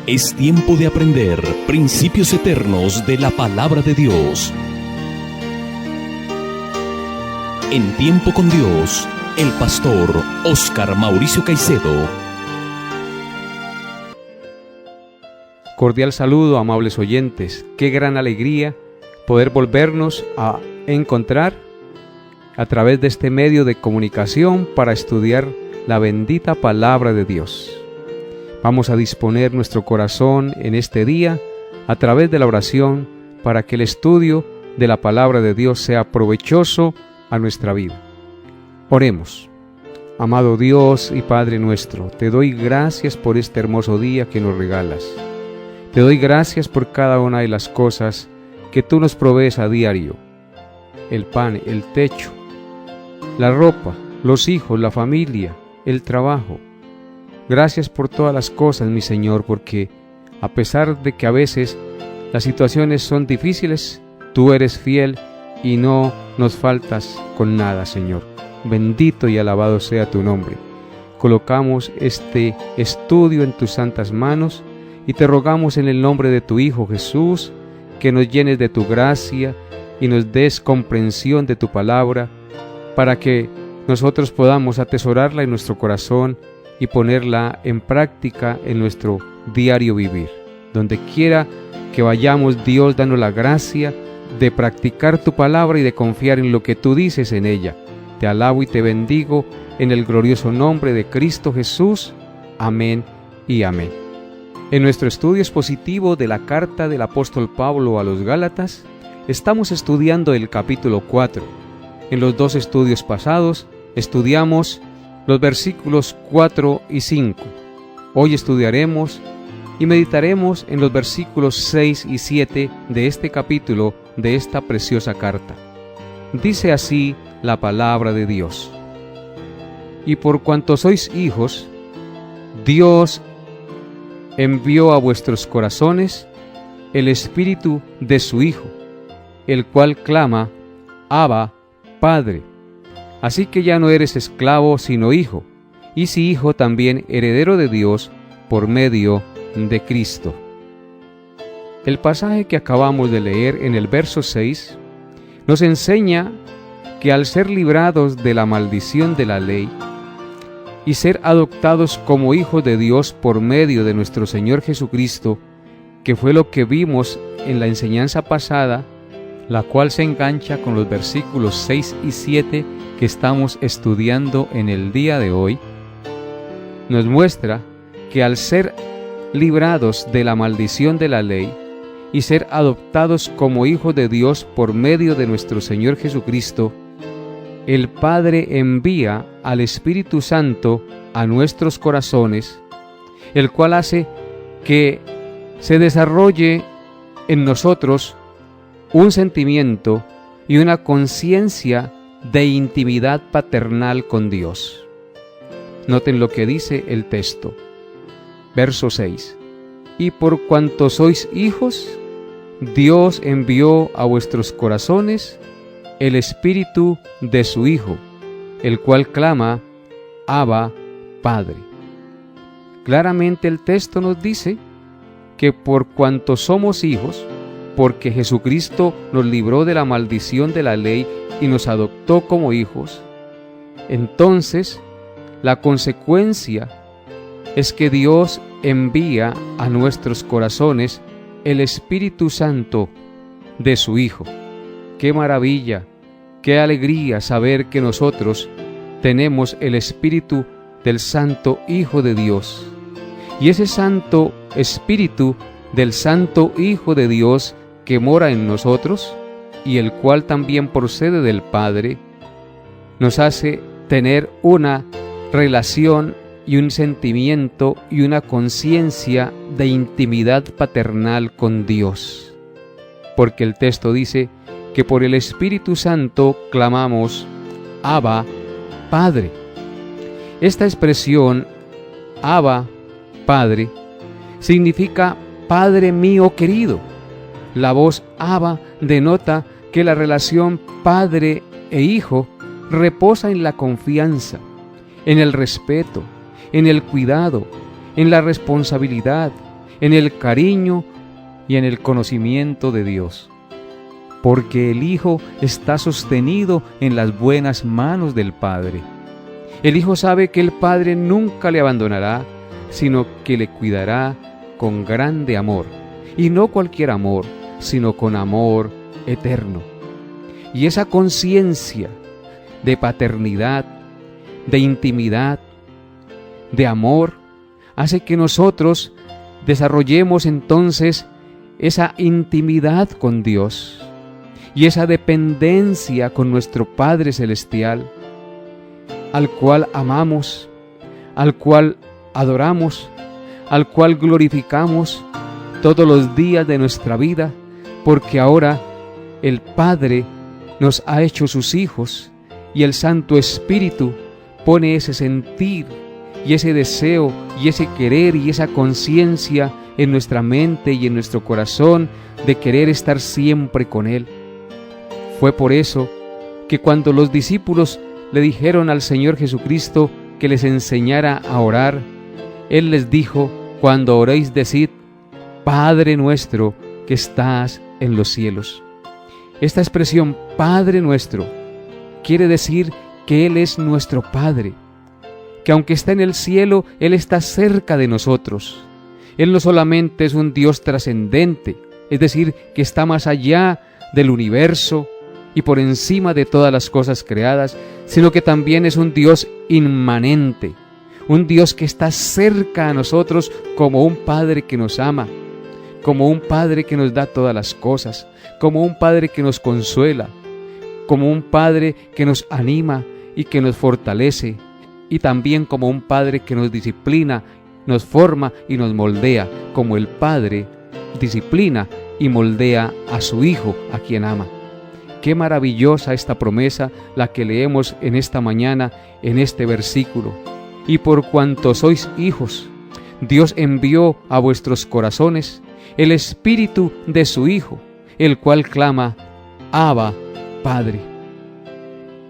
Es tiempo de aprender principios eternos de la palabra de Dios. En Tiempo con Dios, el pastor Óscar Mauricio Caicedo. Cordial saludo, amables oyentes. Qué gran alegría poder volvernos a encontrar a través de este medio de comunicación para estudiar la bendita palabra de Dios. Vamos a disponer nuestro corazón en este día a través de la oración para que el estudio de la palabra de Dios sea provechoso a nuestra vida. Oremos. Amado Dios y Padre nuestro, te doy gracias por este hermoso día que nos regalas. Te doy gracias por cada una de las cosas que tú nos provees a diario. El pan, el techo, la ropa, los hijos, la familia, el trabajo. Gracias por todas las cosas, mi Señor, porque a pesar de que a veces las situaciones son difíciles, tú eres fiel y no nos faltas con nada, Señor. Bendito y alabado sea tu nombre. Colocamos este estudio en tus santas manos y te rogamos en el nombre de tu Hijo Jesús que nos llenes de tu gracia y nos des comprensión de tu palabra para que nosotros podamos atesorarla en nuestro corazón y ponerla en práctica en nuestro diario vivir. Donde quiera que vayamos, Dios, danos la gracia de practicar tu palabra y de confiar en lo que tú dices en ella. Te alabo y te bendigo en el glorioso nombre de Cristo Jesús. Amén y amén. En nuestro estudio expositivo de la carta del apóstol Pablo a los Gálatas, estamos estudiando el capítulo 4. En los dos estudios pasados, estudiamos los versículos 4 y 5. Hoy estudiaremos y meditaremos en los versículos 6 y 7 de este capítulo de esta preciosa carta. Dice así la palabra de Dios: Y por cuanto sois hijos, Dios envió a vuestros corazones el espíritu de su Hijo, el cual clama: Abba, Padre. Así que ya no eres esclavo sino hijo, y si hijo también heredero de Dios por medio de Cristo. El pasaje que acabamos de leer en el verso 6 nos enseña que al ser librados de la maldición de la ley y ser adoptados como hijos de Dios por medio de nuestro Señor Jesucristo, que fue lo que vimos en la enseñanza pasada, la cual se engancha con los versículos 6 y 7 que estamos estudiando en el día de hoy, nos muestra que al ser librados de la maldición de la ley y ser adoptados como hijos de Dios por medio de nuestro Señor Jesucristo, el Padre envía al Espíritu Santo a nuestros corazones, el cual hace que se desarrolle en nosotros un sentimiento y una conciencia de intimidad paternal con Dios. Noten lo que dice el texto. Verso 6. Y por cuanto sois hijos, Dios envió a vuestros corazones el espíritu de su Hijo, el cual clama: Abba, Padre. Claramente el texto nos dice que por cuanto somos hijos, porque Jesucristo nos libró de la maldición de la ley y nos adoptó como hijos, entonces la consecuencia es que Dios envía a nuestros corazones el Espíritu Santo de su Hijo. ¡Qué maravilla! ¡Qué alegría saber que nosotros tenemos el Espíritu del Santo Hijo de Dios! Y ese Santo Espíritu del Santo Hijo de Dios que mora en nosotros y el cual también procede del Padre, nos hace tener una relación y un sentimiento y una conciencia de intimidad paternal con Dios. Porque el texto dice que por el Espíritu Santo clamamos: Abba, Padre. Esta expresión, Abba, Padre, significa Padre mío querido. La voz Abba denota que la relación padre e hijo reposa en la confianza, en el respeto, en el cuidado, en la responsabilidad, en el cariño y en el conocimiento de Dios. Porque el Hijo está sostenido en las buenas manos del Padre. El Hijo sabe que el Padre nunca le abandonará, sino que le cuidará con grande amor. Y no cualquier amor, sino con amor eterno. Y esa conciencia de paternidad, de intimidad, de amor, hace que nosotros desarrollemos entonces esa intimidad con Dios y esa dependencia con nuestro Padre Celestial, al cual amamos, al cual adoramos, al cual glorificamos todos los días de nuestra vida, porque ahora el Padre nos ha hecho sus hijos y el Santo Espíritu pone ese sentir y ese deseo y ese querer y esa conciencia en nuestra mente y en nuestro corazón de querer estar siempre con Él. Fue por eso que cuando los discípulos le dijeron al Señor Jesucristo que les enseñara a orar, Él les dijo: cuando oréis, decid: Padre nuestro que estás en los cielos. Esta expresión Padre nuestro quiere decir que Él es nuestro Padre, que aunque está en el cielo, Él está cerca de nosotros. Él no solamente es un Dios trascendente, es decir, que está más allá del universo y por encima de todas las cosas creadas, sino que también es un Dios inmanente, un Dios que está cerca a nosotros como un Padre que nos ama, como un Padre que nos da todas las cosas, como un Padre que nos consuela, como un Padre que nos anima y que nos fortalece, y también como un Padre que nos disciplina, nos forma y nos moldea, como el Padre disciplina y moldea a su Hijo, a quien ama. Qué maravillosa esta promesa, la que leemos en esta mañana, en este versículo. Y por cuanto sois hijos, Dios envió a vuestros corazones el Espíritu de su Hijo, el cual clama: Abba, Padre.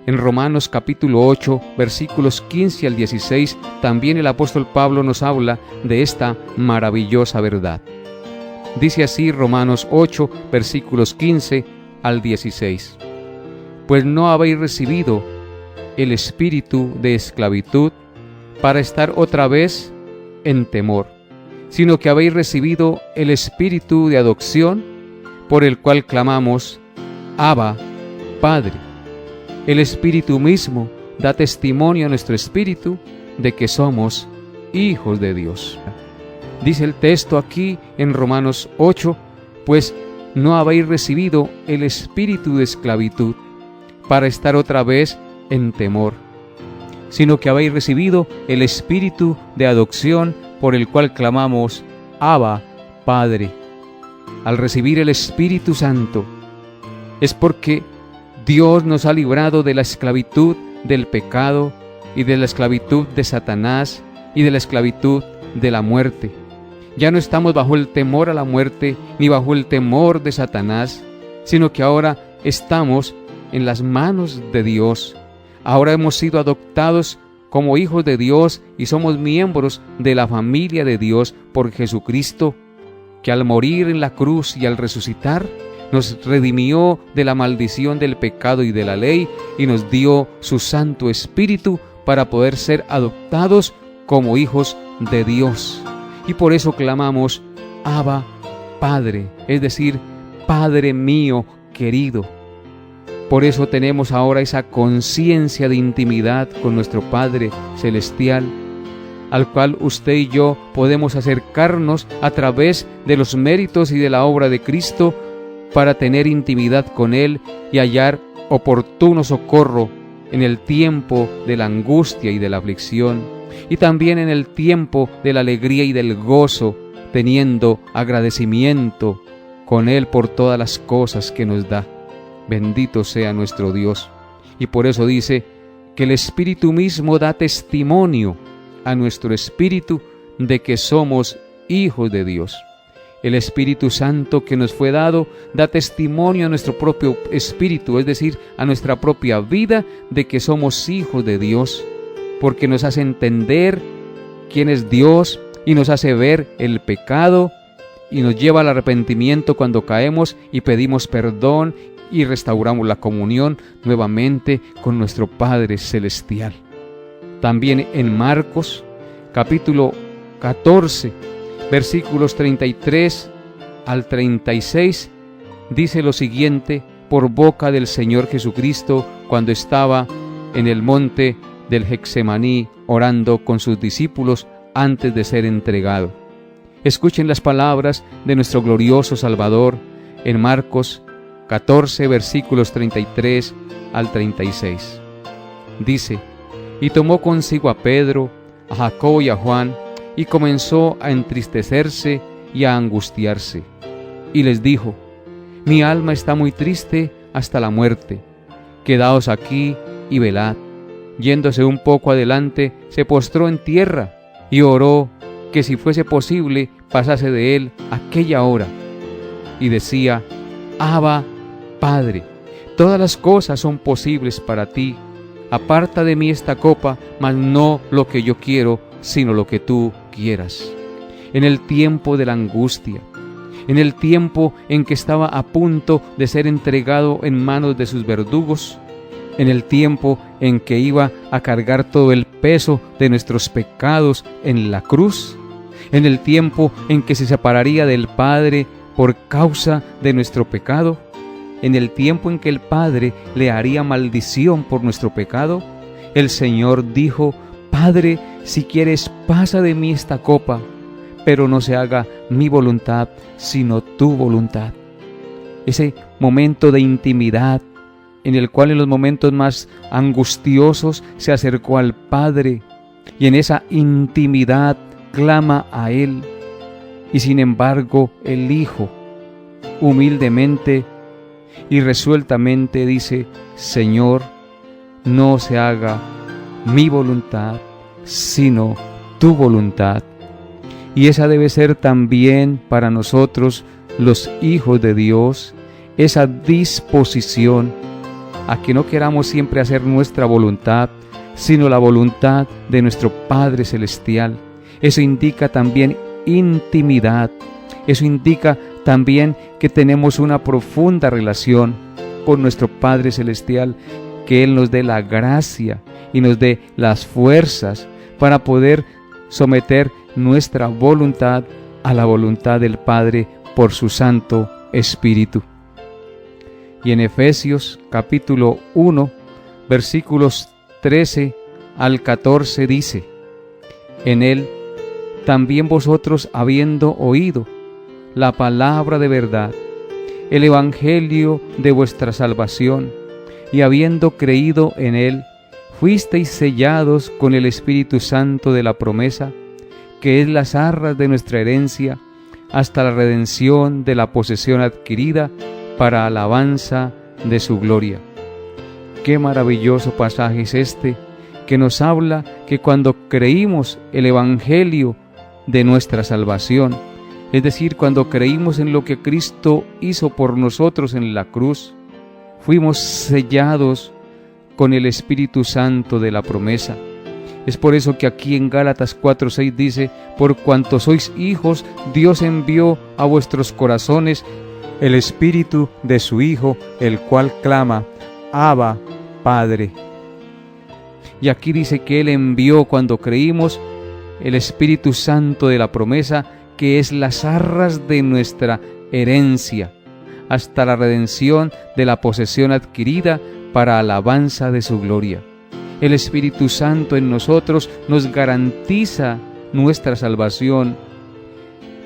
En Romanos capítulo 8, versículos 15 al 16, también el apóstol Pablo nos habla de esta maravillosa verdad. Dice así Romanos 8, versículos 15 al 16. Pues no habéis recibido el espíritu de esclavitud para estar otra vez en temor, sino que habéis recibido el espíritu de adopción, por el cual clamamos: Abba, Padre. El Espíritu mismo da testimonio a nuestro espíritu de que somos hijos de Dios. Dice el texto aquí en Romanos 8, pues no habéis recibido el espíritu de esclavitud para estar otra vez en temor, sino que habéis recibido el espíritu de adopción, por el cual clamamos: Abba, Padre. Al recibir el Espíritu Santo es porque Dios nos ha librado de la esclavitud del pecado y de la esclavitud de Satanás y de la esclavitud de la muerte. Ya no estamos bajo el temor a la muerte ni bajo el temor de Satanás, sino que ahora estamos en las manos de Dios. Ahora hemos sido adoptados como hijos de Dios y somos miembros de la familia de Dios por Jesucristo, que al morir en la cruz y al resucitar nos redimió de la maldición del pecado y de la ley y nos dio su Santo Espíritu para poder ser adoptados como hijos de Dios. Y por eso clamamos: Abba, Padre, es decir, Padre mío querido. Por eso tenemos ahora esa conciencia de intimidad con nuestro Padre Celestial, al cual usted y yo podemos acercarnos a través de los méritos y de la obra de Cristo para tener intimidad con Él y hallar oportuno socorro en el tiempo de la angustia y de la aflicción, y también en el tiempo de la alegría y del gozo, teniendo agradecimiento con Él por todas las cosas que nos da. Bendito sea nuestro Dios. Y por eso dice que el Espíritu mismo da testimonio a nuestro espíritu de que somos hijos de Dios. El Espíritu Santo que nos fue dado da testimonio a nuestro propio espíritu, es decir, a nuestra propia vida, de que somos hijos de Dios, porque nos hace entender quién es Dios y nos hace ver el pecado y nos lleva al arrepentimiento cuando caemos y pedimos perdón y restauramos la comunión nuevamente con nuestro Padre Celestial. También en Marcos, capítulo 14, versículos 33 al 36, dice lo siguiente por boca del Señor Jesucristo cuando estaba en el monte del Getsemaní orando con sus discípulos antes de ser entregado. Escuchen las palabras de nuestro glorioso Salvador en Marcos 14, versículos 33 al 36. Dice: y tomó consigo a Pedro, a Jacobo y a Juan, y comenzó a entristecerse y a angustiarse. Y les dijo: mi alma está muy triste hasta la muerte. Quedaos aquí y velad. Yéndose un poco adelante, se postró en tierra y oró que si fuese posible pasase de él aquella hora. Y decía: Abba, Padre, todas las cosas son posibles para ti. Aparta de mí esta copa, mas no lo que yo quiero, sino lo que tú quieras. En el tiempo de la angustia, en el tiempo en que estaba a punto de ser entregado en manos de sus verdugos, en el tiempo en que iba a cargar todo el peso de nuestros pecados en la cruz, en el tiempo en que se separaría del Padre por causa de nuestro pecado, en el tiempo en que el Padre le haría maldición por nuestro pecado, el Señor dijo: Padre, si quieres, pasa de mí esta copa, pero no se haga mi voluntad, sino tu voluntad. Ese momento de intimidad, en el cual en los momentos más angustiosos se acercó al Padre, y en esa intimidad clama a Él, y sin embargo el Hijo humildemente y resueltamente dice: Señor, no se haga mi voluntad, sino tu voluntad. Y esa debe ser también para nosotros, los hijos de Dios, esa disposición a que no queramos siempre hacer nuestra voluntad, sino la voluntad de nuestro Padre Celestial. Eso indica también intimidad. Eso indica también que tenemos una profunda relación con nuestro Padre Celestial, que Él nos dé la gracia y nos dé las fuerzas para poder someter nuestra voluntad a la voluntad del Padre por su Santo Espíritu. Y en Efesios capítulo 1, versículos 13 al 14 dice: en Él también vosotros, habiendo oído la palabra de verdad, el evangelio de vuestra salvación, y habiendo creído en Él, fuisteis sellados con el Espíritu Santo de la promesa, que es las arras de nuestra herencia, hasta la redención de la posesión adquirida para alabanza de su gloria. Qué maravilloso pasaje es este, que nos habla que cuando creímos el evangelio de nuestra salvación, es decir, cuando creímos en lo que Cristo hizo por nosotros en la cruz, fuimos sellados con el Espíritu Santo de la promesa. Es por eso que aquí en Gálatas 4:6 dice: por cuanto sois hijos, Dios envió a vuestros corazones el Espíritu de su Hijo, el cual clama: Abba, Padre. Y aquí dice que Él envió, cuando creímos, el Espíritu Santo de la promesa, que es las arras de nuestra herencia, hasta la redención de la posesión adquirida para alabanza de su gloria. El Espíritu Santo en nosotros nos garantiza nuestra salvación,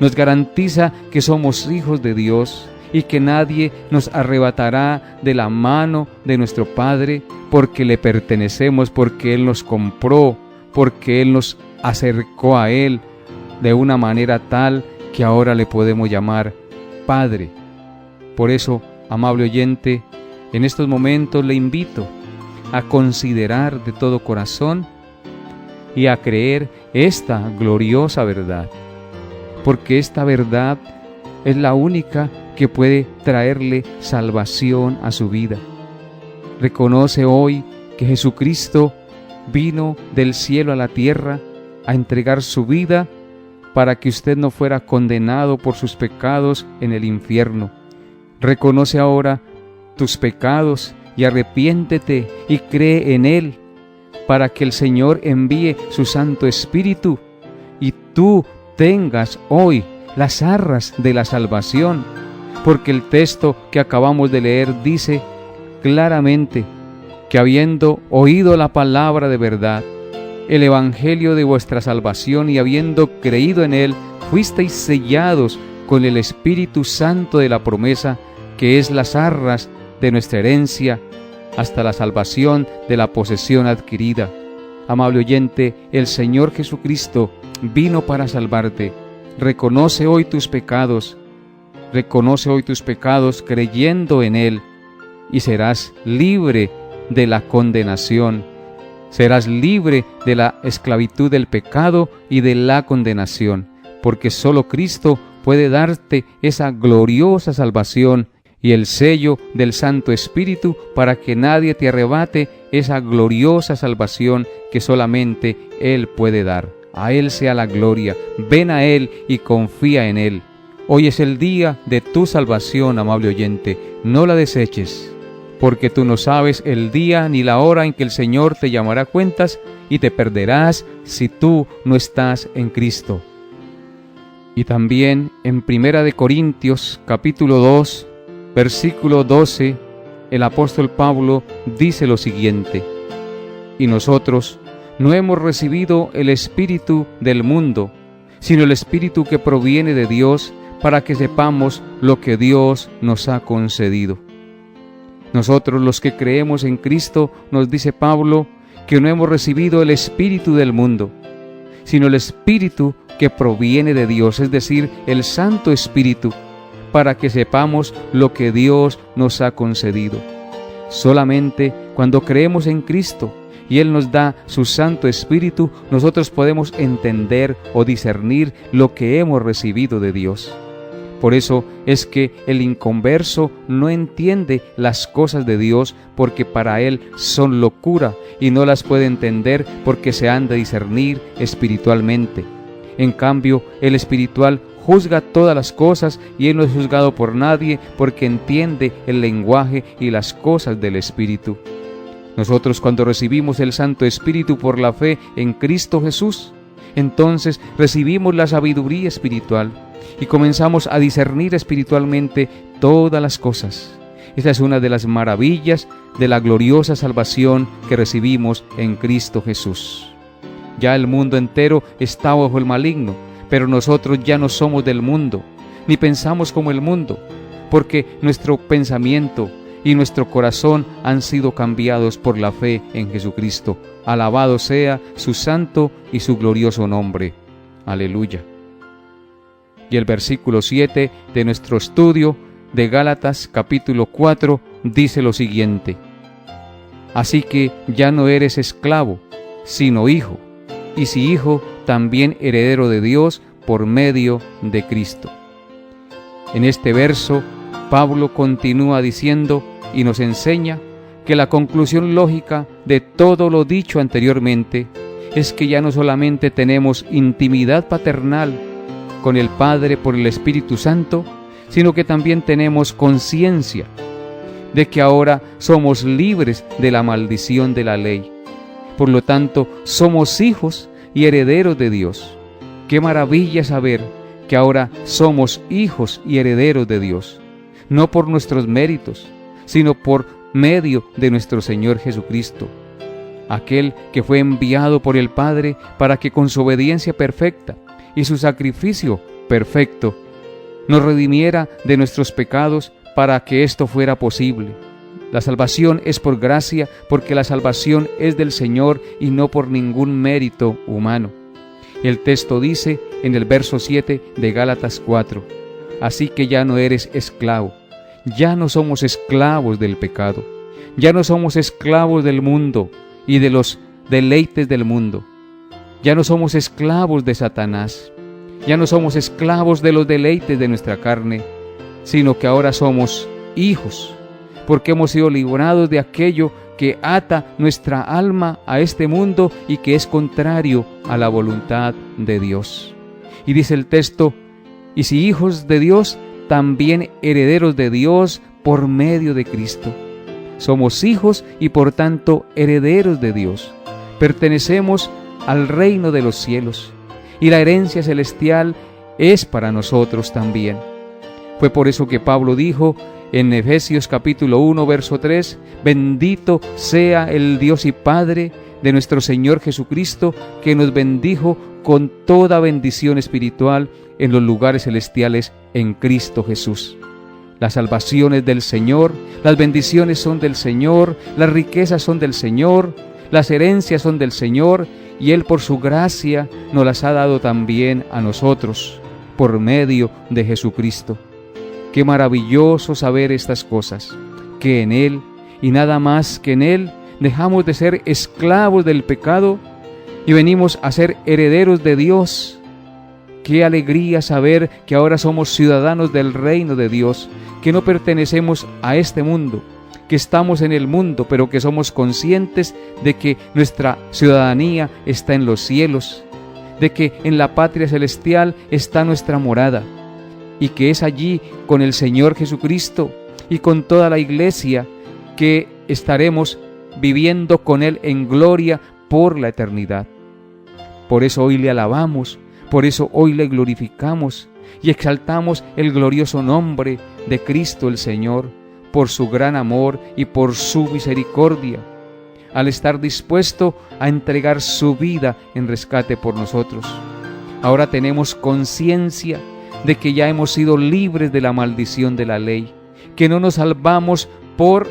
nos garantiza que somos hijos de Dios y que nadie nos arrebatará de la mano de nuestro Padre, porque le pertenecemos, porque Él nos compró, porque Él nos acercó a Él de una manera tal que ahora le podemos llamar Padre. Por eso, amable oyente, en estos momentos le invito a considerar de todo corazón y a creer esta gloriosa verdad, porque esta verdad es la única que puede traerle salvación a su vida. Reconoce hoy que Jesucristo vino del cielo a la tierra a entregar su vida para que usted no fuera condenado por sus pecados en el infierno. Reconoce ahora tus pecados y arrepiéntete y cree en Él, para que el Señor envíe su Santo Espíritu y tú tengas hoy las arras de la salvación, porque el texto que acabamos de leer dice claramente que habiendo oído la palabra de verdad, el evangelio de vuestra salvación, y habiendo creído en él, fuisteis sellados con el Espíritu Santo de la promesa, que es las arras de nuestra herencia, hasta la salvación de la posesión adquirida. Amable oyente, el Señor Jesucristo vino para salvarte. Reconoce hoy tus pecados creyendo en Él, y serás libre de la condenación. Serás libre de la esclavitud del pecado y de la condenación, porque solo Cristo puede darte esa gloriosa salvación y el sello del Santo Espíritu para que nadie te arrebate esa gloriosa salvación que solamente Él puede dar. A Él sea la gloria. Ven a Él y confía en Él. Hoy es el día de tu salvación, amable oyente. No la deseches, porque tú no sabes el día ni la hora en que el Señor te llamará a cuentas, y te perderás si tú no estás en Cristo. Y también en 1 Corintios capítulo 2, versículo 12, el apóstol Pablo dice lo siguiente: y nosotros no hemos recibido el espíritu del mundo, sino el Espíritu que proviene de Dios, para que sepamos lo que Dios nos ha concedido. Nosotros los que creemos en Cristo, nos dice Pablo, que no hemos recibido el espíritu del mundo, sino el Espíritu que proviene de Dios, es decir, el Santo Espíritu, para que sepamos lo que Dios nos ha concedido. Solamente cuando creemos en Cristo y Él nos da su Santo Espíritu, nosotros podemos entender o discernir lo que hemos recibido de Dios. Por eso es que el inconverso no entiende las cosas de Dios, porque para él son locura y no las puede entender porque se han de discernir espiritualmente. En cambio, el espiritual juzga todas las cosas y él no es juzgado por nadie porque entiende el lenguaje y las cosas del Espíritu. Nosotros, cuando recibimos el Santo Espíritu por la fe en Cristo Jesús, entonces recibimos la sabiduría espiritual y comenzamos a discernir espiritualmente todas las cosas. Esta es una de las maravillas de la gloriosa salvación que recibimos en Cristo Jesús. Ya el mundo entero está bajo el maligno, pero nosotros ya no somos del mundo, ni pensamos como el mundo, porque nuestro pensamiento y nuestro corazón han sido cambiados por la fe en Jesucristo. Alabado sea su santo y su glorioso nombre. Aleluya. Y el versículo 7 de nuestro estudio de Gálatas capítulo 4 dice lo siguiente: así que ya no eres esclavo, sino hijo, y si hijo, también heredero de Dios por medio de Cristo. En este verso, Pablo continúa diciendo y nos enseña que la conclusión lógica de todo lo dicho anteriormente es que ya no solamente tenemos intimidad paternal con el Padre por el Espíritu Santo, sino que también tenemos conciencia de que ahora somos libres de la maldición de la ley. Por lo tanto, somos hijos y herederos de Dios. Qué maravilla saber que ahora somos hijos y herederos de Dios, no por nuestros méritos, sino por medio de nuestro Señor Jesucristo, aquel que fue enviado por el Padre para que con su obediencia perfecta y su sacrificio perfecto nos redimiera de nuestros pecados para que esto fuera posible. La salvación es por gracia, porque la salvación es del Señor y no por ningún mérito humano. El texto dice en el verso 7 de Gálatas 4: así que ya no eres esclavo, ya no somos esclavos del pecado, ya no somos esclavos del mundo y de los deleites del mundo, ya no somos esclavos de Satanás, ya no somos esclavos de los deleites de nuestra carne, sino que ahora somos hijos, porque hemos sido librados de aquello que ata nuestra alma a este mundo y que es contrario a la voluntad de Dios. Y dice el texto, y si hijos de Dios, también herederos de Dios por medio de Cristo. Somos hijos y por tanto herederos de Dios. Pertenecemos al reino de los cielos y la herencia celestial es para nosotros también. Fue por eso que Pablo dijo en Efesios capítulo 1, verso 3, bendito sea el Dios y Padre de nuestro Señor Jesucristo, que nos bendijo con toda bendición espiritual en los lugares celestiales en Cristo Jesús. Las salvaciones del Señor, las bendiciones son del Señor, las riquezas son del Señor, las herencias son del Señor, y Él por su gracia nos las ha dado también a nosotros, por medio de Jesucristo. Qué maravilloso saber estas cosas, que en Él, y nada más que en Él, dejamos de ser esclavos del pecado y venimos a ser herederos de Dios. Qué alegría saber que ahora somos ciudadanos del reino de Dios, que no pertenecemos a este mundo, que estamos en el mundo, pero que somos conscientes de que nuestra ciudadanía está en los cielos, de que en la patria celestial está nuestra morada, y que es allí con el Señor Jesucristo y con toda la iglesia que estaremos viviendo con Él en gloria por la eternidad. Por eso hoy le alabamos, por eso hoy le glorificamos y exaltamos el glorioso nombre de Cristo el Señor, por su gran amor y por su misericordia, al estar dispuesto a entregar su vida en rescate por nosotros. Ahora tenemos conciencia de que ya hemos sido libres de la maldición de la ley, que no nos salvamos por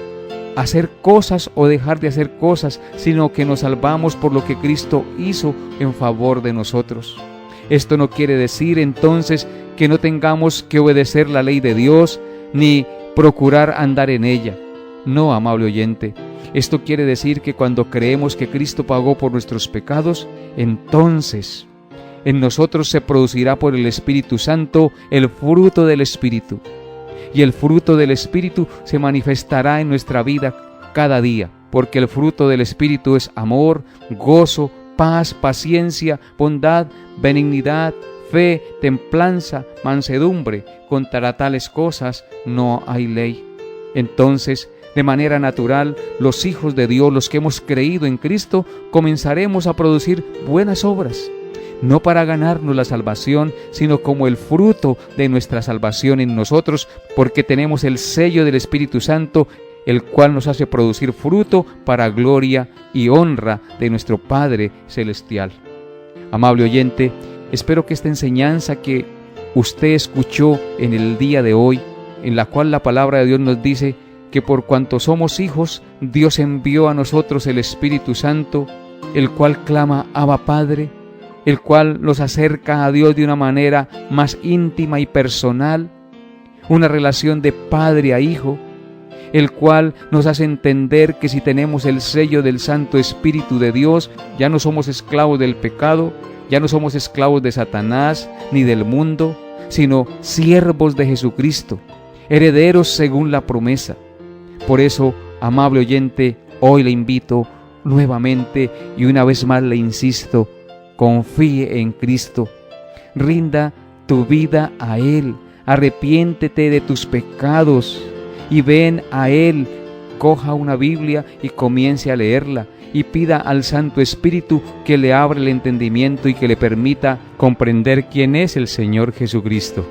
hacer cosas o dejar de hacer cosas, sino que nos salvamos por lo que Cristo hizo en favor de nosotros. Esto no quiere decir entonces que no tengamos que obedecer la ley de Dios ni procurar andar en ella. No, amable oyente, esto quiere decir que cuando creemos que Cristo pagó por nuestros pecados, entonces en nosotros se producirá por el Espíritu Santo el fruto del Espíritu. Y el fruto del Espíritu se manifestará en nuestra vida cada día, porque el fruto del Espíritu es amor, gozo, paz, paciencia, bondad, benignidad, fe, templanza, mansedumbre. Contra tales cosas no hay ley. Entonces, de manera natural, los hijos de Dios, los que hemos creído en Cristo, comenzaremos a producir buenas obras, no para ganarnos la salvación, sino como el fruto de nuestra salvación en nosotros, porque tenemos el sello del Espíritu Santo, el cual nos hace producir fruto para gloria y honra de nuestro Padre Celestial. Amable oyente, espero que esta enseñanza que usted escuchó en el día de hoy, en la cual la palabra de Dios nos dice que por cuanto somos hijos, Dios envió a nosotros el Espíritu Santo, el cual clama Abba Padre, el cual nos acerca a Dios de una manera más íntima y personal, una relación de padre a hijo, el cual nos hace entender que si tenemos el sello del Santo Espíritu de Dios, ya no somos esclavos del pecado, ya no somos esclavos de Satanás ni del mundo, sino siervos de Jesucristo, herederos según la promesa. Por eso, amable oyente, hoy le invito nuevamente y una vez más le insisto, confíe en Cristo, rinda tu vida a Él, arrepiéntete de tus pecados y ven a Él. Coja una Biblia y comience a leerla y pida al Santo Espíritu que le abra el entendimiento y que le permita comprender quién es el Señor Jesucristo.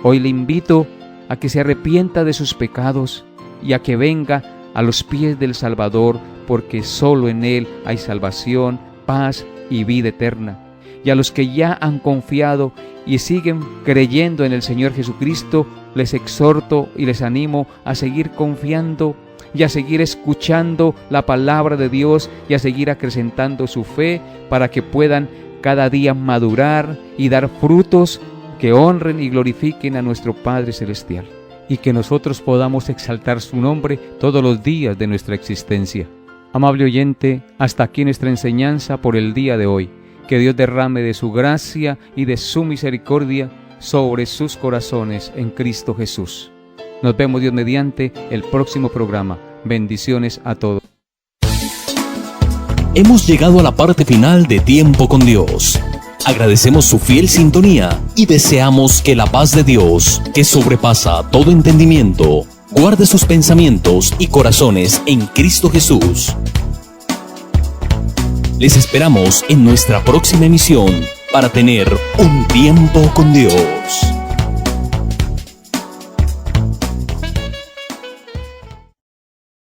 Hoy le invito a que se arrepienta de sus pecados y a que venga a los pies del Salvador, porque solo en Él hay salvación, paz y vida eterna. Y a los que ya han confiado y siguen creyendo en el Señor Jesucristo, les exhorto y les animo a seguir confiando y a seguir escuchando la palabra de Dios y a seguir acrecentando su fe para que puedan cada día madurar y dar frutos que honren y glorifiquen a nuestro Padre Celestial, y que nosotros podamos exaltar su nombre todos los días de nuestra existencia. Amable oyente, hasta aquí nuestra enseñanza por el día de hoy. Que Dios derrame de su gracia y de su misericordia sobre sus corazones en Cristo Jesús. Nos vemos, Dios mediante, el próximo programa. Bendiciones a todos. Hemos llegado a la parte final de Tiempo con Dios. Agradecemos su fiel sintonía y deseamos que la paz de Dios, que sobrepasa todo entendimiento, guarde sus pensamientos y corazones en Cristo Jesús. Les esperamos en nuestra próxima emisión para tener un tiempo con Dios.